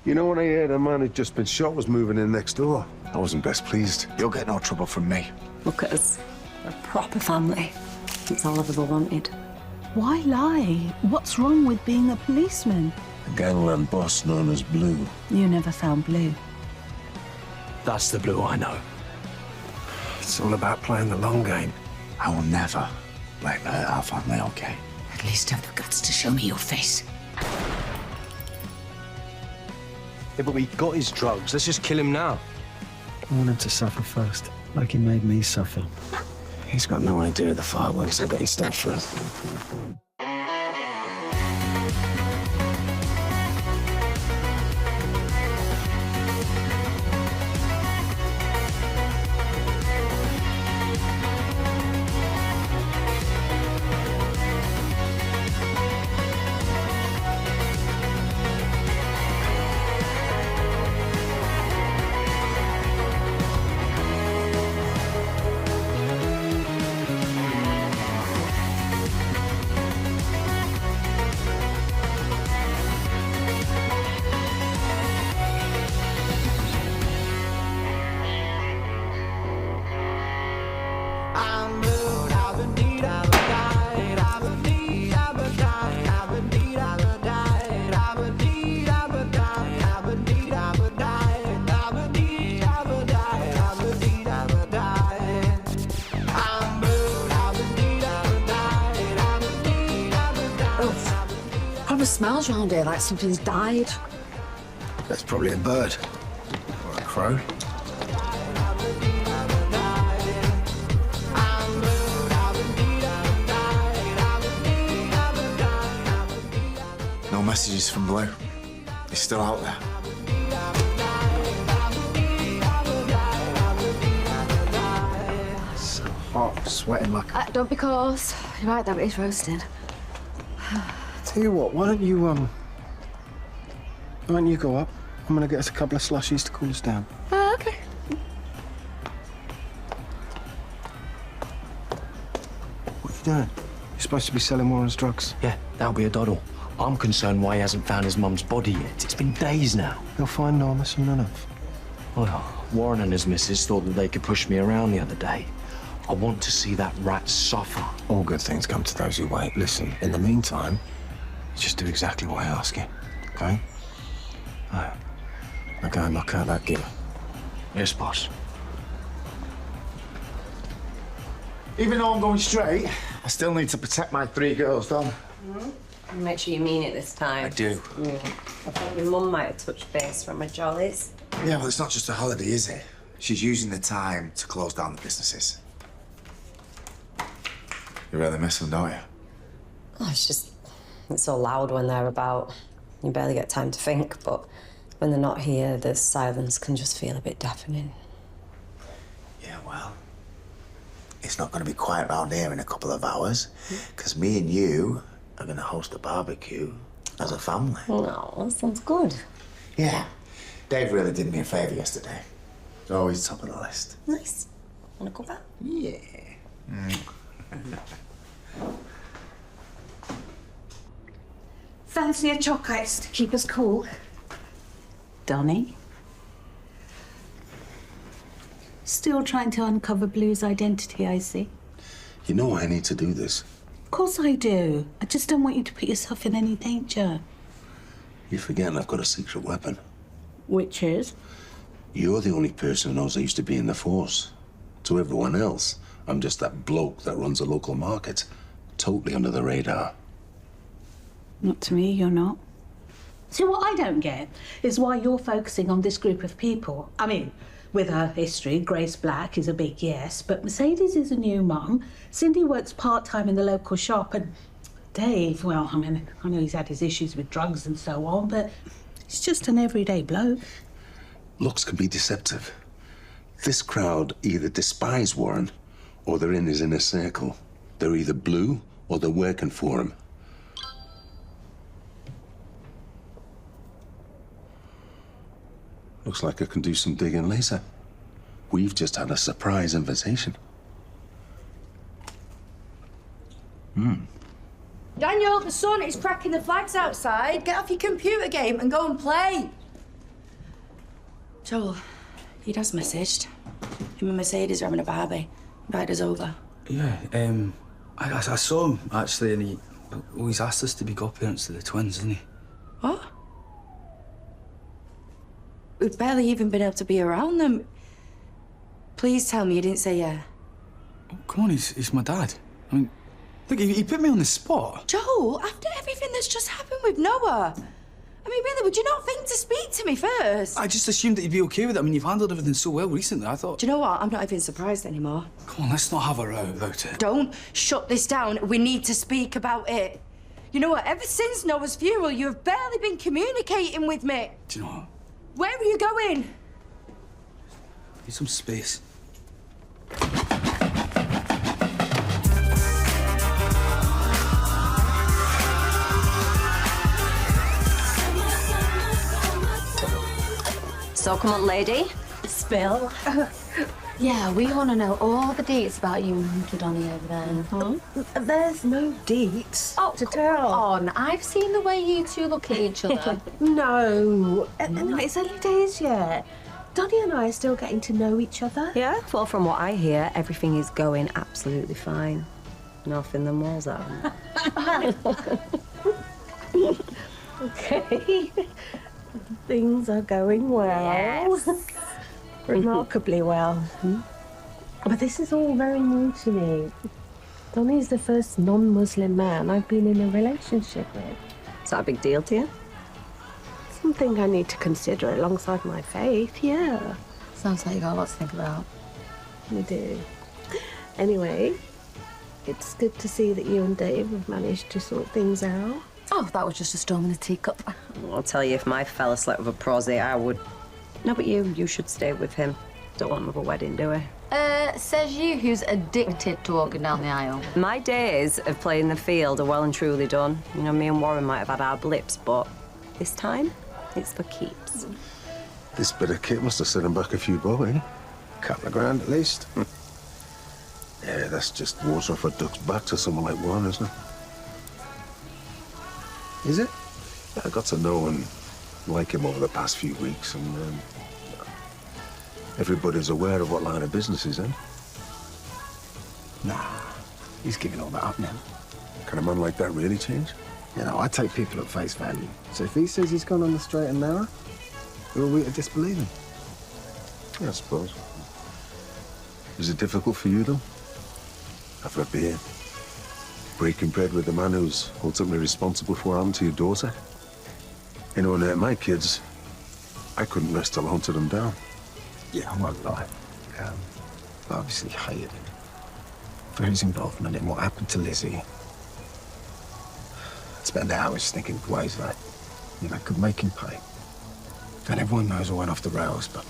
You know, when I heard a man who'd just been shot was moving in next door, I wasn't best pleased. You'll get no trouble from me. Look at us. We're a proper family. It's all I've ever wanted. Why lie? What's wrong with being a policeman? A gangland boss known as Blue. You never found Blue. That's the Blue I know. It's all about playing the long game. I will never let her hurt our family, okay? At least have the guts to show me your face. Yeah, but we got his drugs. Let's just kill him now. I want him to suffer first, like he made me suffer. He's got no idea of the fireworks that he started first. Probably smells around here like something's died. That's probably a bird. Or a crow. No messages from Blue. He's still out there. So hot, sweating like... Don't be coarse. You're right, that is roasting. Tell you what, why don't you go up? I'm gonna get us a couple of slushies to cool us down. Okay. What are you doing? You're supposed to be selling Warren's drugs. Yeah, that'll be a doddle. I'm concerned why he hasn't found his mum's body yet. It's been days now. He'll find Norma soon enough. Well, Warren and his missus thought that they could push me around the other day. I want to see that rat suffer. All good things come to those who wait. Listen, in the meantime, just do exactly what I ask you, okay? Right. Now go and knock out that gear. Yes, boss. Even though I'm going straight, I still need to protect my 3 girls, don't I? Make sure you mean it this time. I do. I thought your mum might have touched base from my jollies. Yeah, well, it's not just a holiday, is it? She's using the time to close down the businesses. You really miss them, don't you? Oh, it's so loud when they're about. You barely get time to think, but when they're not here, the silence can just feel a bit deafening. Yeah, well, it's not going to be quiet around here in a couple of hours, because me and you are going to host a barbecue as a family. No, that sounds good. Yeah. Dave really did me a favour yesterday. It's always top of the list. Nice. Wanna go back? Yeah. Fancy a choc ice to keep us cool? Donnie? Still trying to uncover Blue's identity, I see. You know I need to do this. Of course I do. I just don't want you to put yourself in any danger. You're forgetting I've got a secret weapon. Which is? You're the only person who knows I used to be in the force. To everyone else, I'm just that bloke that runs a local market. Totally under the radar. Not to me, you're not. See, what I don't get is why you're focusing on this group of people. I mean, with her history, Grace Black is a big yes, but Mercedes is a new mum, Cindy works part-time in the local shop, and Dave, well, I mean, I know he's had his issues with drugs and so on, but he's just an everyday bloke. Looks can be deceptive. This crowd either despise Warren or they're in his inner circle. They're either Blue or they're working for him. Looks like I can do some digging later. We've just had a surprise invitation. Daniel, the sun is cracking the flags outside. Get off your computer game and go and play. Joel, he has messaged. Him and Mercedes are having a barbie. Invite us over. Yeah, I saw him, actually, and he's asked us to be godparents to the twins, hasn't he? What? We've barely even been able to be around them. Please tell me you didn't say yeah. Oh, come on, he's my dad. I mean, look, he put me on the spot. Joel, after everything that's just happened with Noah, I mean, really, would you not think to speak to me first? I just assumed that you'd be okay with it. I mean, you've handled everything so well recently, I thought... Do you know what? I'm not even surprised anymore. Come on, let's not have a row about it. Don't shut this down. We need to speak about it. You know what? Ever since Noah's funeral, you've barely been communicating with me. Do you know what? Where are you going? Need some space. So come on, lady. Spill. Yeah, we want to know all the deets about you and Uncle Donnie over there. There's no deets to come tell. on. I've seen the way you two look at each other. No, it's early days yet. Donnie and I are still getting to know each other. Yeah, well, from what I hear, everything is going absolutely fine. Nothing the walls out. Okay. Things are going well. Yes. Remarkably well. But this is all very new to me. Donnie's the first non-Muslim man I've been in a relationship with. Is that a big deal to you? Something I need to consider alongside my faith, yeah. Sounds like you got a lot to think about. We do. Anyway, it's good to see that you and Dave have managed to sort things out. Oh, that was just a storm in a teacup. I'll tell you, if my fella slept with a prosy, I would... No, but you should stay with him. Don't want another wedding, do we? Says you who's addicted to walking down the aisle. My days of playing the field are well and truly done. You know, me and Warren might have had our blips, but this time, it's for keeps. This bit of kit must have set him back a few bob, eh? Couple of grand at least. Yeah, that's just water off a duck's back to someone like Warren, isn't it? Is it? I got to know and like him over the past few weeks, and everybody's aware of what line of business he's in. Nah, he's giving all that up now. Can a man like that really change? You know, I take people at face value. So if he says he's gone on the straight and narrow, who are we to disbelieve him? Yeah, I suppose. Is it difficult for you, though? After a beer? Breaking bread with the man who's ultimately responsible for what happened to your daughter? You know, and my kids, I couldn't rest till I hunted them down. Yeah, I won't lie. I obviously hated him for his involvement in what happened to Lizzie. I'd spend hours thinking of ways that, you know, could make him pay. And everyone knows I went off the rails, but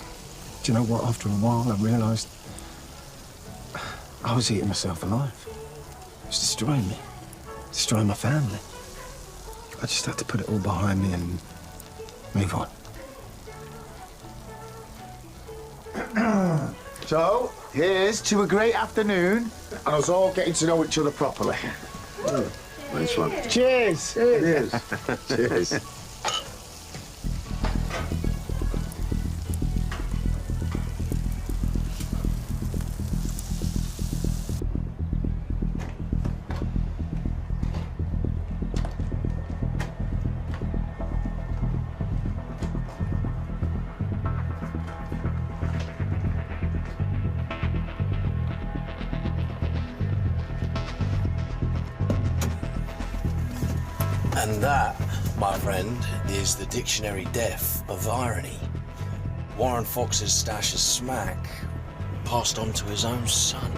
do you know what? After a while, I realised I was eating myself alive. It was destroying me, destroying my family. I just had to put it all behind me and move on. So, here's to a great afternoon and us all getting to know each other properly. Nice one. Cheers! Cheers. Cheers. And that, my friend, is the dictionary death of irony. Warren Fox's stash of smack passed on to his own son.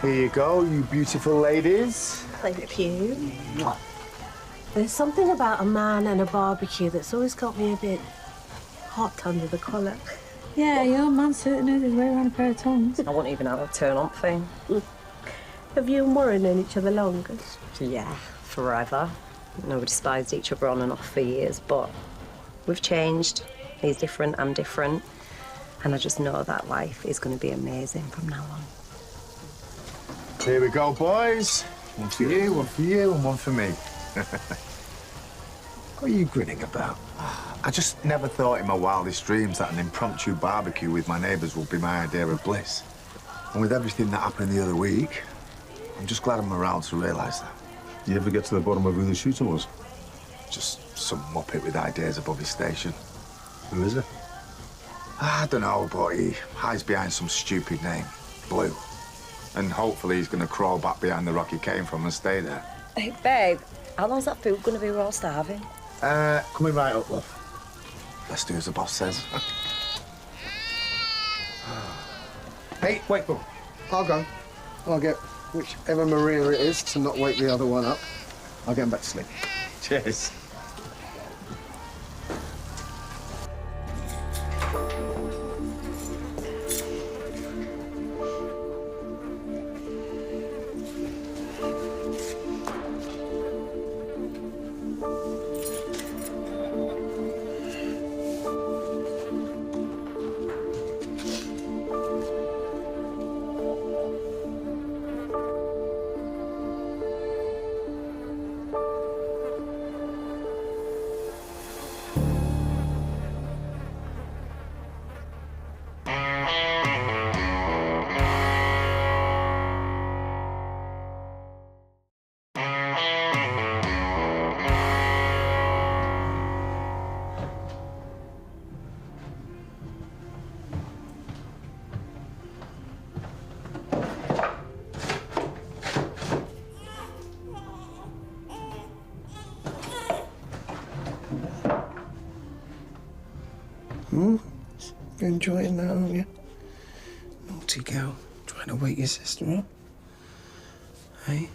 Here you go, you beautiful ladies. Thank you. There's something about a man and a barbecue that's always got me a bit hot under the collar. Yeah, your man certainly knows his way around a pair of tongs. I won't even have a turn-on thing. Have you and Warren known each other longer? Yeah, forever. You know, we despised each other on and off for years, but we've changed. He's different, I'm different. And I just know that life is going to be amazing from now on. Here we go, boys. One for you, and one for me. What are you grinning about? I just never thought in my wildest dreams that an impromptu barbecue with my neighbours would be my idea of bliss. And with everything that happened the other week, I'm just glad I'm around to realise that. You ever get to the bottom of who the shooter was? Just some muppet with ideas above his station. Who is it? I don't know, but he hides behind some stupid name, Blue. And hopefully he's going to crawl back behind the rock he came from and stay there. Hey, babe, how long's that food going to be? We're all starving. Coming right up, love. Let's do as the boss says. Hey, wait, Bob. I'll go. I'll get whichever Maria it is to not wake the other one up. I'll get him back to sleep. Cheers. You're enjoying that, aren't you? Naughty girl, trying to wake your sister up. Hey?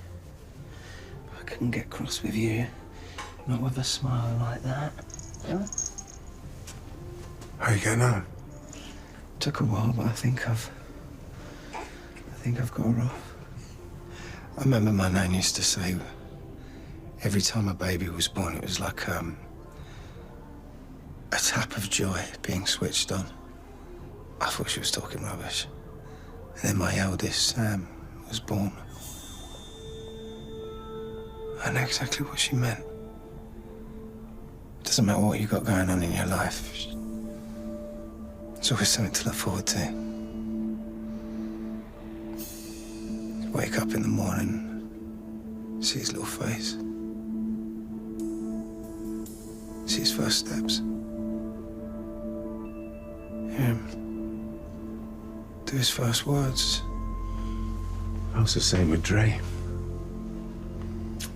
I couldn't get cross with you. Not with a smile like that. Yeah? How are you getting on? Took a while, but I think I've got her off. I remember my nan used to say every time a baby was born, it was like a tap of joy being switched on. I thought she was talking rubbish. And then my eldest, Sam, was born. I know exactly what she meant. It doesn't matter what you got going on in your life. There's always something to look forward to. Wake up in the morning, see his little face. See his first steps. Hear him do his first words. I was the same with Dre.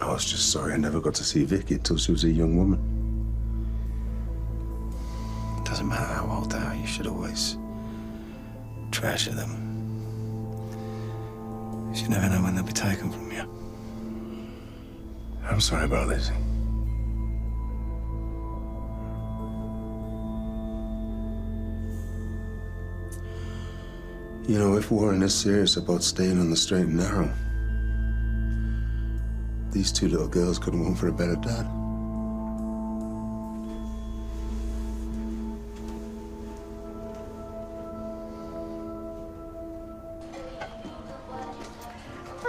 I was just sorry I never got to see Vicky until she was a young woman. Doesn't matter how old they are, you should always treasure them. You never know when they'll be taken from you. I'm sorry about this. You know, if Warren is serious about staying on the straight and narrow, these two little girls couldn't want for a better dad.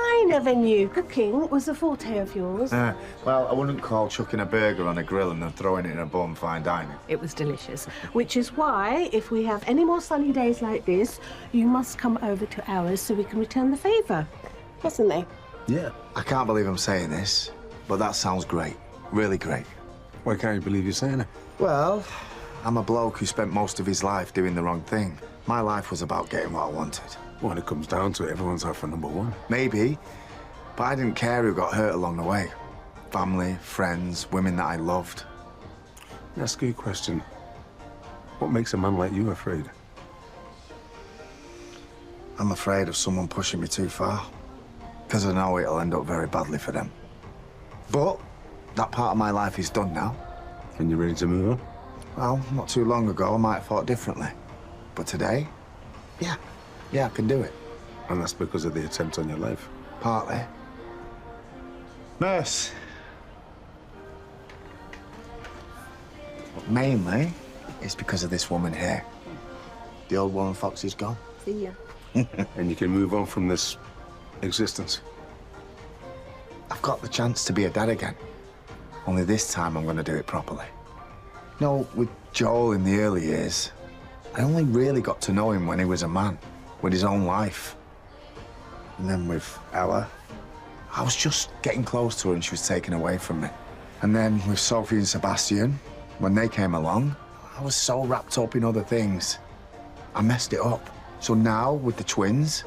I never knew cooking was a forte of yours. Well, I wouldn't call chucking a burger on a grill and then throwing it in a bun fine dining. It was delicious. Which is why, if we have any more sunny days like this, you must come over to ours so we can return the favour. Wasn't they? Yeah. I can't believe I'm saying this, but that sounds great. Really great. Why can't you believe you're saying it? Well, I'm a bloke who spent most of his life doing the wrong thing. My life was about getting what I wanted. When it comes down to it, everyone's out for number one. Maybe, but I didn't care who got hurt along the way. Family, friends, women that I loved. Let me ask you a question. What makes a man like you afraid? I'm afraid of someone pushing me too far, because I know it'll end up very badly for them. But that part of my life is done now. And you're ready to move on? Well, not too long ago, I might have thought differently. But today, yeah, I can do it. And that's because of the attempt on your life? Partly. Nurse. But mainly, it's because of this woman here. The old Warren Fox is gone. See ya. And you can move on from this existence? I've got the chance to be a dad again. Only this time I'm going to do it properly. No, with Joel in the early years, I only really got to know him when he was a man, with his own life. And then with Ella, I was just getting close to her and she was taken away from me. And then with Sophie and Sebastian, when they came along, I was so wrapped up in other things. I messed it up. So now, with the twins,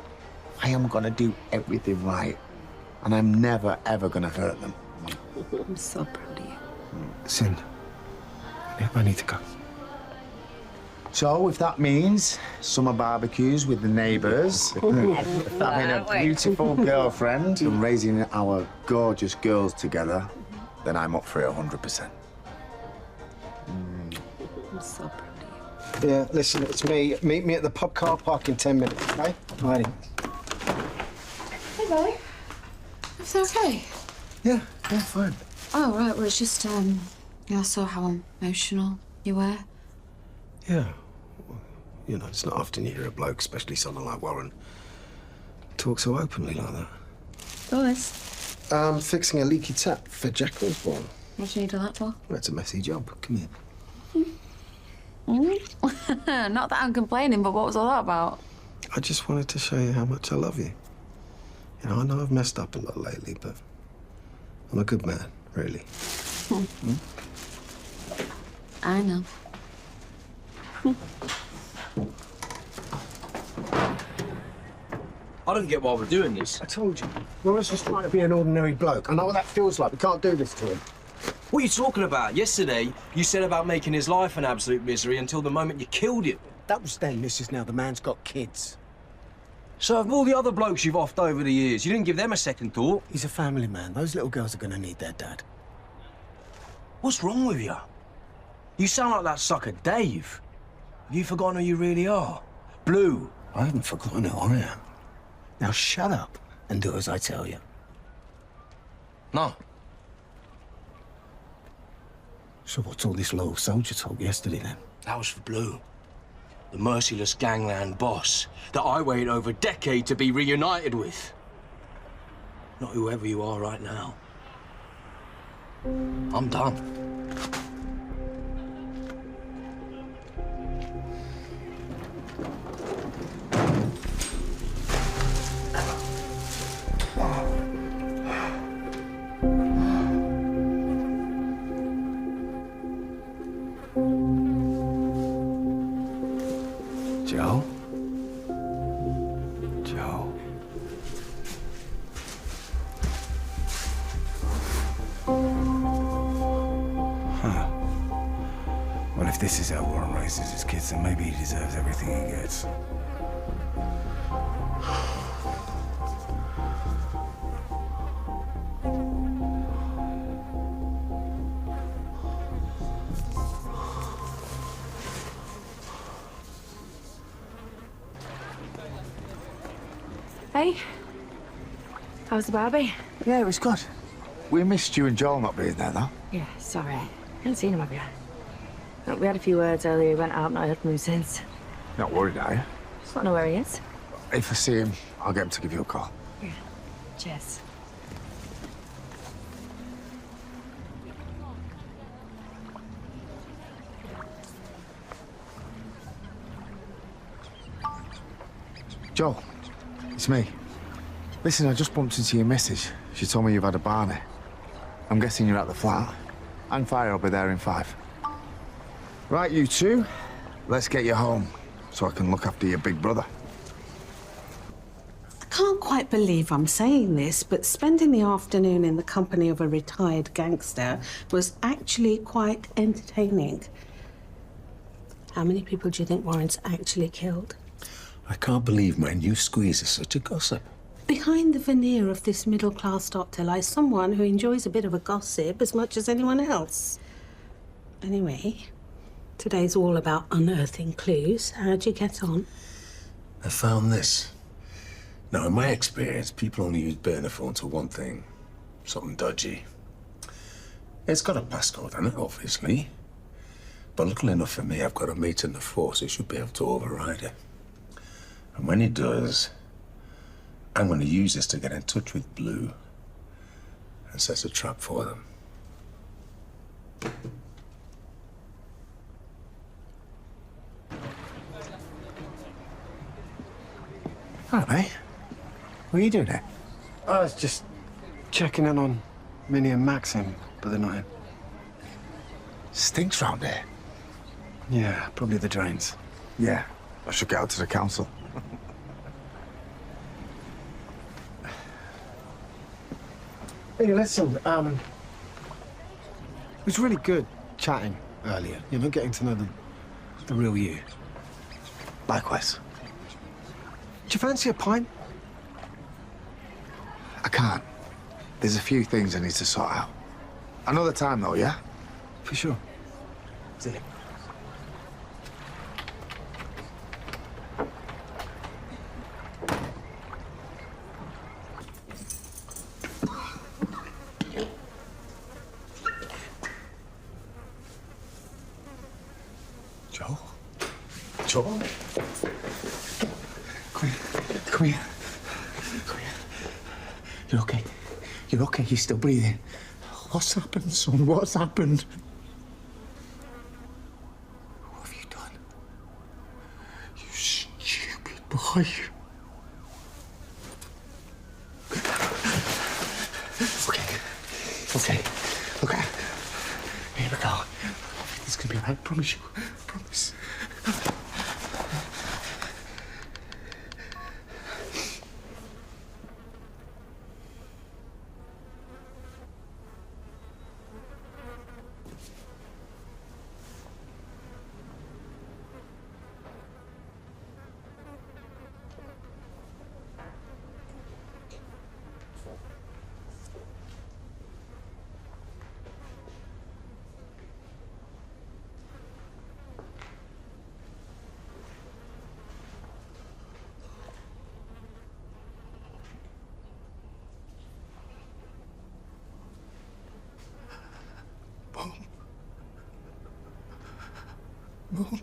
I am gonna do everything right. And I'm never, ever gonna hurt them. I'm so proud of you. Listen, I need to go. So, if that means summer barbecues with the neighbours, having a beautiful girlfriend and raising our gorgeous girls together, then I'm up for it 100%. I'm so proud of you. Yeah, listen, it's me. Meet me at the pub car park in 10 minutes, okay? Righty. Hello. Is that okay? Yeah, fine. Oh, right. Well, it's just, yeah, I saw how emotional you were. Yeah. You know, it's not often you hear a bloke, especially someone like Warren, talk so openly like that. What is? Fixing a leaky tap for Jack Osborne. What do you need all that for? That's a messy job. Come here. Not that I'm complaining, but what was all that about? I just wanted to show you how much I love you. You know, I know I've messed up a lot lately, but I'm a good man, really. I know. I don't get why we're doing this. I told you. Warren's just trying to be an ordinary bloke. I know what that feels like. We can't do this to him. What are you talking about? Yesterday, you said about making his life an absolute misery until the moment you killed him. That was then. This is now. The man's got kids. So of all the other blokes you've offed over the years, you didn't give them a second thought? He's a family man. Those little girls are going to need their dad. What's wrong with you? You sound like that sucker Dave. Have you forgotten who you really are? Blue. I haven't forgotten who I am. Now shut up and do as I tell you. No. So what's all this loyal soldier talk yesterday, then? That was for Blue. The merciless gangland boss that I waited over a decade to be reunited with. Not whoever you are right now. I'm done. Joe? Joe? Huh. Well, if this is how Warren raises his kids, then maybe he deserves everything he gets. Hey, how's the barbie? Yeah, it was good. We missed you and Joel not being there, though. Yeah, sorry. Haven't seen him, have you? We had a few words earlier. He went out, not heard from him since. Not worried, are you? Just don't know where he is. If I see him, I'll get him to give you a call. Yeah. Cheers. Joel, it's me. Listen, I just bumped into your missus. She told me you've had a Barney. I'm guessing you're at the flat. Hang fire, I'll be there in 5. Right, you two, let's get you home so I can look after your big brother. I can't quite believe I'm saying this, but spending the afternoon in the company of a retired gangster was actually quite entertaining. How many people do you think Warren's actually killed? I can't believe my new squeeze is such a gossip. Behind the veneer of this middle-class doctor lies someone who enjoys a bit of a gossip as much as anyone else. Anyway, today's all about unearthing clues. How'd you get on? I found this. Now, in my experience, people only use burner phones for one thing. Something dodgy. It's got a passcode on it, obviously. But luckily enough for me, I've got a mate in the force who should be able to override it. And when he does, I'm going to use this to get in touch with Blue and set a trap for them. Hi, mate. What are you doing here? I was just checking in on Minnie and Maxim, but they're not in. Stinks round here. Yeah, probably the drains. Yeah, I should get out to the council. Hey, listen, it was really good chatting earlier, you know, getting to know the real you. Likewise. Do you fancy a pint? I can't. There's a few things I need to sort out. Another time, though, yeah? For sure. See you. Joe? Joe? Come here. Come here. Come here. You're okay. You're okay. You're still breathing. What's happened, son? What's happened? What have you done? You stupid boy. Okay. Okay. Okay. Here we go. It's gonna be all right. I promise you. I promise. Mom. Mom.